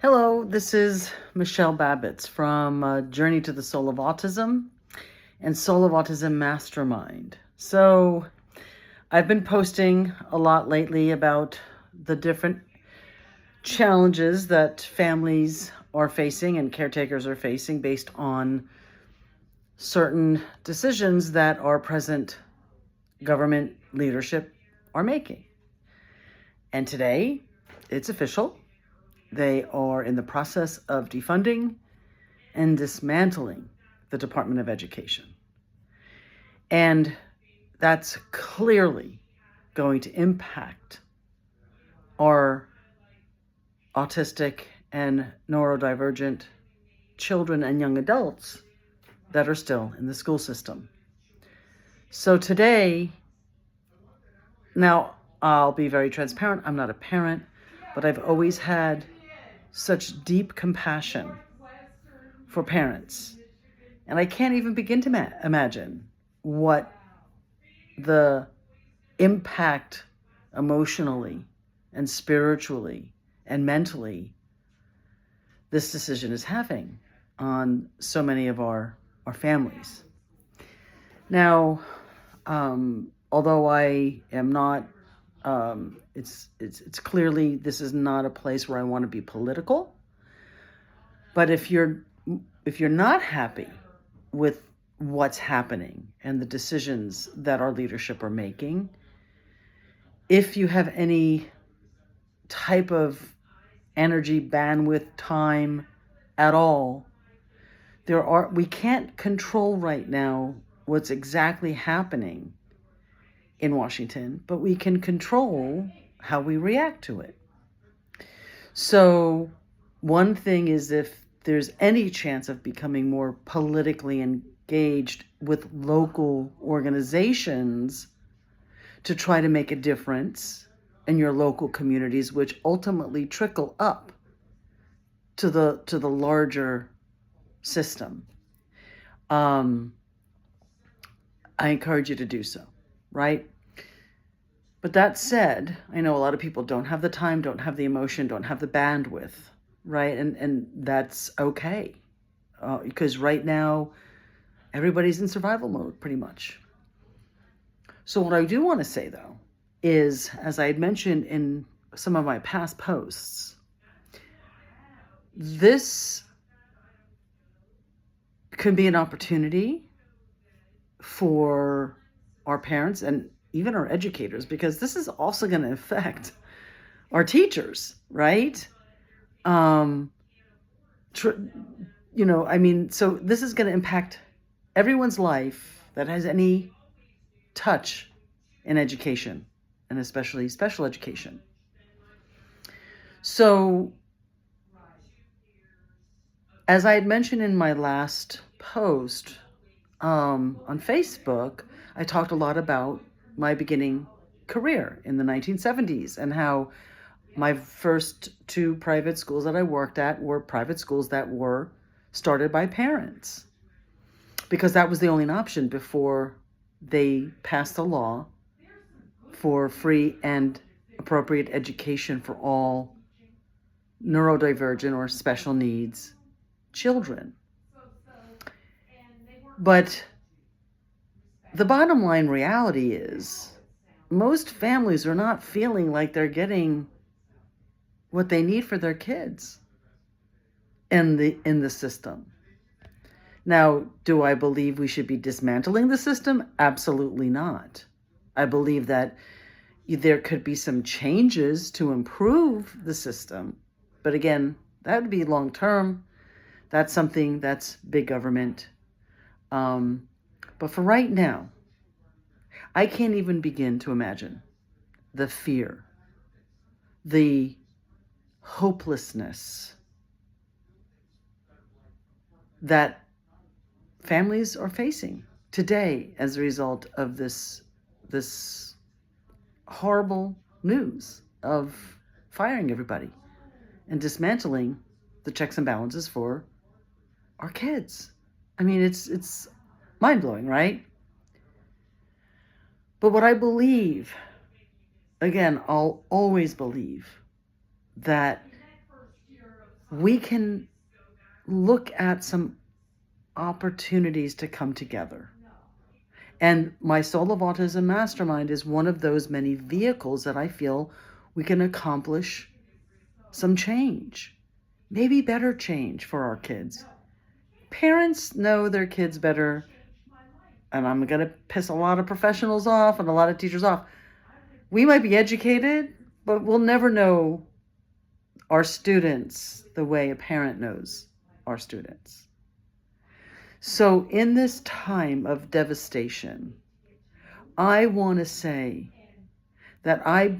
Hello, this is Michelle Babbitts from Journey to the Soul of Autism and Soul of Autism Mastermind. So, I've been posting a lot lately about the different challenges that families are facing and caretakers are facing based on certain decisions that our present government leadership are making. And today, it's official. They are in the process of defunding and dismantling the Department of Education. And that's clearly going to impact our autistic and neurodivergent children and young adults that are still in the school system. So today, now I'll be very transparent. I'm not a parent, but I've always had such deep compassion for parents. And I can't even begin to imagine what the impact emotionally and spiritually and mentally this decision is having on so many of our families. Now, although I am not, it's clearly, this is not a place where I want to be political. But if you're not happy with what's happening and the decisions that our leadership are making, if you have any type of energy, bandwidth, time at all, we can't control right now what's exactly happening in Washington, but we can control how we react to it. So one thing is, if there's any chance of becoming more politically engaged with local organizations to try to make a difference in your local communities, which ultimately trickle up to the larger system, I encourage you to do so, right? But that said, I know a lot of people don't have the time, don't have the emotion, don't have the bandwidth, right? And that's okay, because right now everybody's in survival mode pretty much. So what I do want to say, though, is, as I had mentioned in some of my past posts, this could be an opportunity for our parents and even our educators, because this is also going to affect our teachers, right? So this is going to impact everyone's life that has any touch in education, and especially special education. So, as I had mentioned in my last post on Facebook, I talked a lot about my beginning career in the 1970s and how my first two private schools that I worked at were private schools that were started by parents, because that was the only option before they passed a law for free and appropriate education for all neurodivergent or special needs children. But the bottom line reality is, most families are not feeling like they're getting what they need for their kids in the system. Now, do I believe we should be dismantling the system? Absolutely not. I believe that there could be some changes to improve the system. But again, that would be long term. That's something that's big government. But for right now, I can't even begin to imagine the fear, the hopelessness that families are facing today as a result of this horrible news of firing everybody and dismantling the checks and balances for our kids. I mean, it's mind-blowing, right? But what I believe, again, I'll always believe that we can look at some opportunities to come together. And my Soul of Autism Mastermind is one of those many vehicles that I feel we can accomplish some change, maybe better change for our kids. Parents know their kids better, and I'm going to piss a lot of professionals off and a lot of teachers off. We might be educated, but we'll never know our students the way a parent knows our students. So in this time of devastation, I want to say that I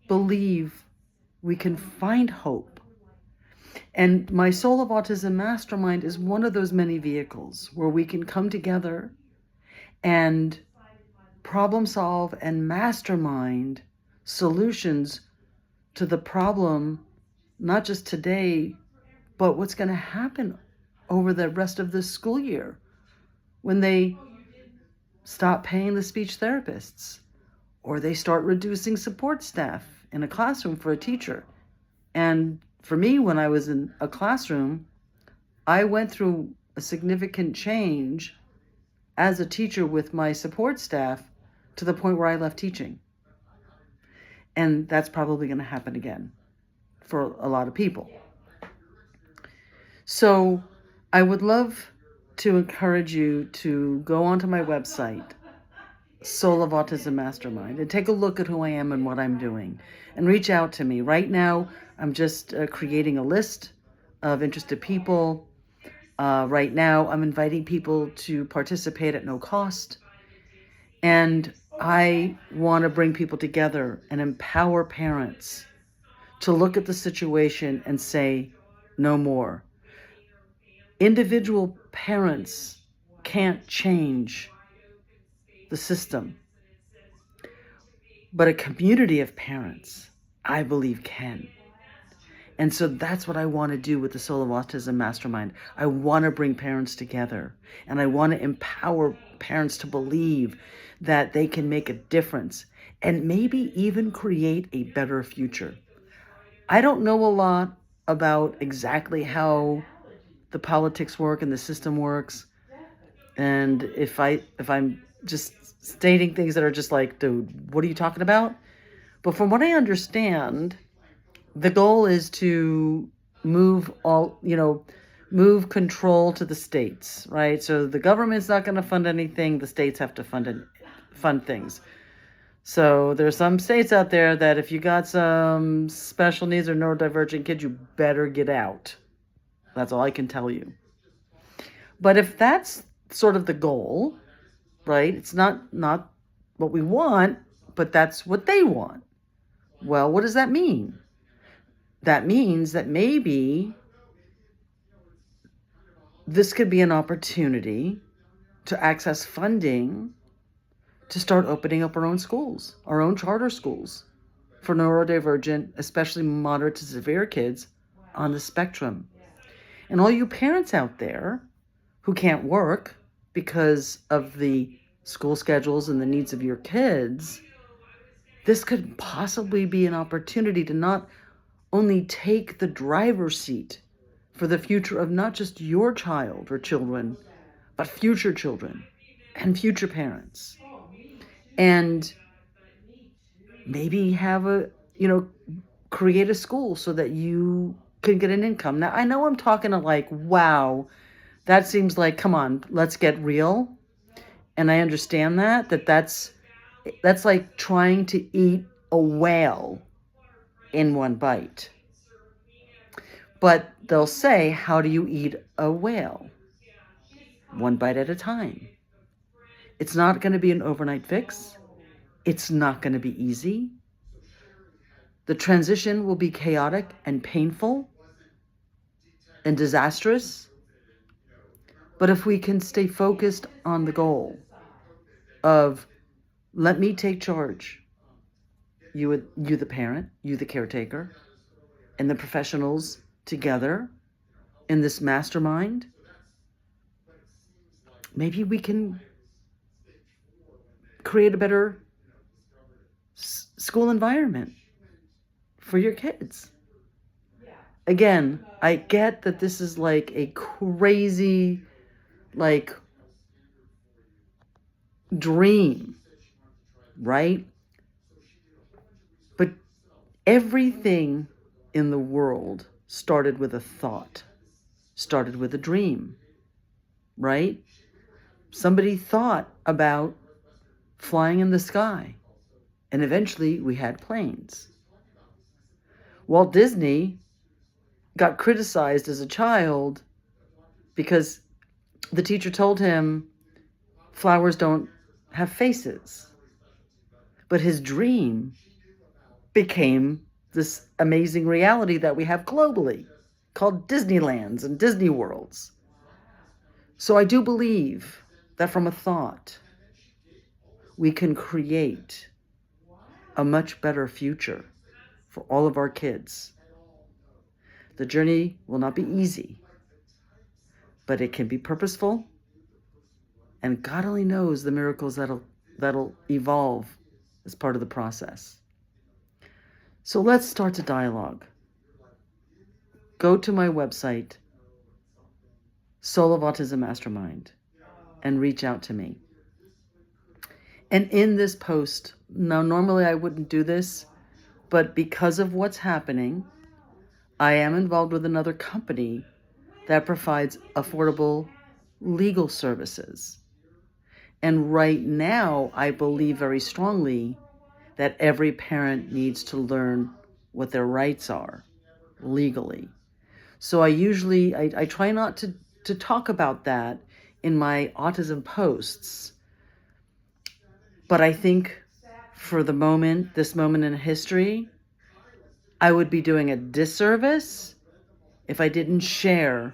believe we can find hope. And my Soul of Autism Mastermind is one of those many vehicles where we can come together and problem solve and mastermind solutions to the problem, not just today, but what's going to happen over the rest of this school year when they stop paying the speech therapists or they start reducing support staff in a classroom for a teacher. And for me, when I was in a classroom, I went through a significant change as a teacher with my support staff to the point where I left teaching. And that's probably going to happen again for a lot of people. So I would love to encourage you to go onto my website, Soul of Autism Mastermind, and take a look at who I am and what I'm doing, and reach out to me. Right now, I'm just creating a list of interested people. Right now, I'm inviting people to participate at no cost. And I want to bring people together and empower parents to look at the situation and say, no more. Individual parents can't change the system, but a community of parents, I believe, can. And so that's what I want to do with the Soul of Autism Mastermind. I want to bring parents together, and I want to empower parents to believe that they can make a difference and maybe even create a better future. I don't know a lot about exactly how the politics work and the system works. And if I'm just stating things that are just like, dude, what are you talking about? But from what I understand, the goal is to move control to the states, right? So the government's not going to fund anything. The states have to fund things. So there's some states out there that if you got some special needs or neurodivergent kids, you better get out. That's all I can tell you. But if that's sort of the goal, right? It's not what we want, but that's what they want. Well, what does that mean? That means that maybe this could be an opportunity to access funding to start opening up our own schools, our own charter schools for neurodivergent, especially moderate to severe kids on the spectrum. And all you parents out there who can't work because of the school schedules and the needs of your kids, this could possibly be an opportunity to not only take the driver's seat for the future of not just your child or children, but future children and future parents. And maybe have create a school so that you can get an income. Now, I know I'm talking to like, wow, that seems like, come on, let's get real. And I understand that's like trying to eat a whale in one bite. But they'll say, how do you eat a whale? One bite at a time. It's not going to be an overnight fix. It's not going to be easy. The transition will be chaotic and painful and disastrous. But if we can stay focused on the goal of, let me take charge, you the parent, you the caretaker, and the professionals together in this mastermind, maybe we can create a better school environment for your kids. again, I get that this is like a crazy, like, dream, right? But everything in the world started with a thought, started with a dream, right? Somebody thought about flying in the sky, and eventually we had planes. Walt Disney got criticized as a child because the teacher told him flowers don't have faces. But his dream became this amazing reality that we have globally called Disneylands and Disney Worlds. So I do believe that from a thought, we can create a much better future for all of our kids. The journey will not be easy, but it can be purposeful, and God only knows the miracles that'll evolve as part of the process. So let's start a dialogue. Go to my website, Soul of Autism Mastermind, and reach out to me. And in this post, now normally I wouldn't do this, but because of what's happening, I am involved with another company that provides affordable legal services. And right now, I believe very strongly that every parent needs to learn what their rights are legally. So I try not to talk about that in my autism posts. But I think for this moment in history, I would be doing a disservice if I didn't share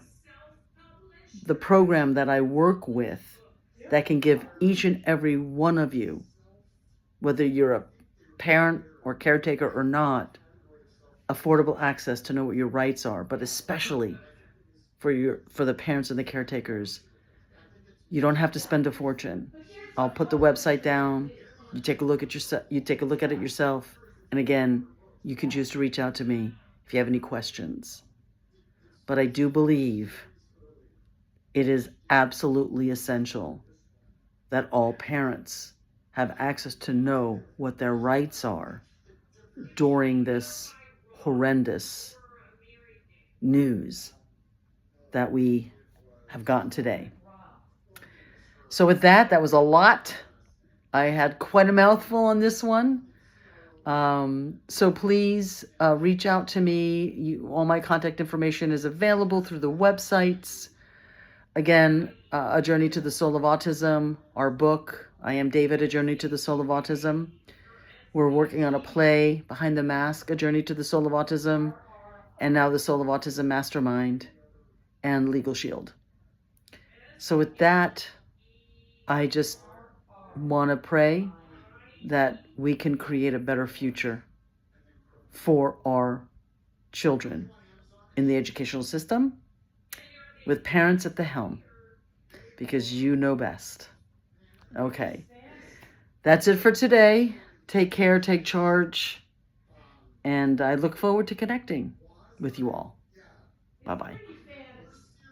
the program that I work with that can give each and every one of you, whether you're a parent or caretaker or not, affordable access to know what your rights are, but especially for the parents and the caretakers. You don't have to spend a fortune. I'll put the website down. You take a look at it yourself. And again, you can choose to reach out to me if you have any questions. But I do believe it is absolutely essential that all parents have access to know what their rights are during this horrendous news that we have gotten today. So with that was a lot. I had quite a mouthful on this one. So please reach out to me. All my contact information is available through the websites. Again, A Journey to the Soul of Autism, our book, I Am David, A Journey to the Soul of Autism. We're working on a play, Behind the Mask, A Journey to the Soul of Autism, and now the Soul of Autism Mastermind and Legal Shield. So with that, I just want to pray that we can create a better future for our children in the educational system with parents at the helm, because you know best. Okay, that's it for today. Take care, take charge, and I look forward to connecting with you all. Bye-bye.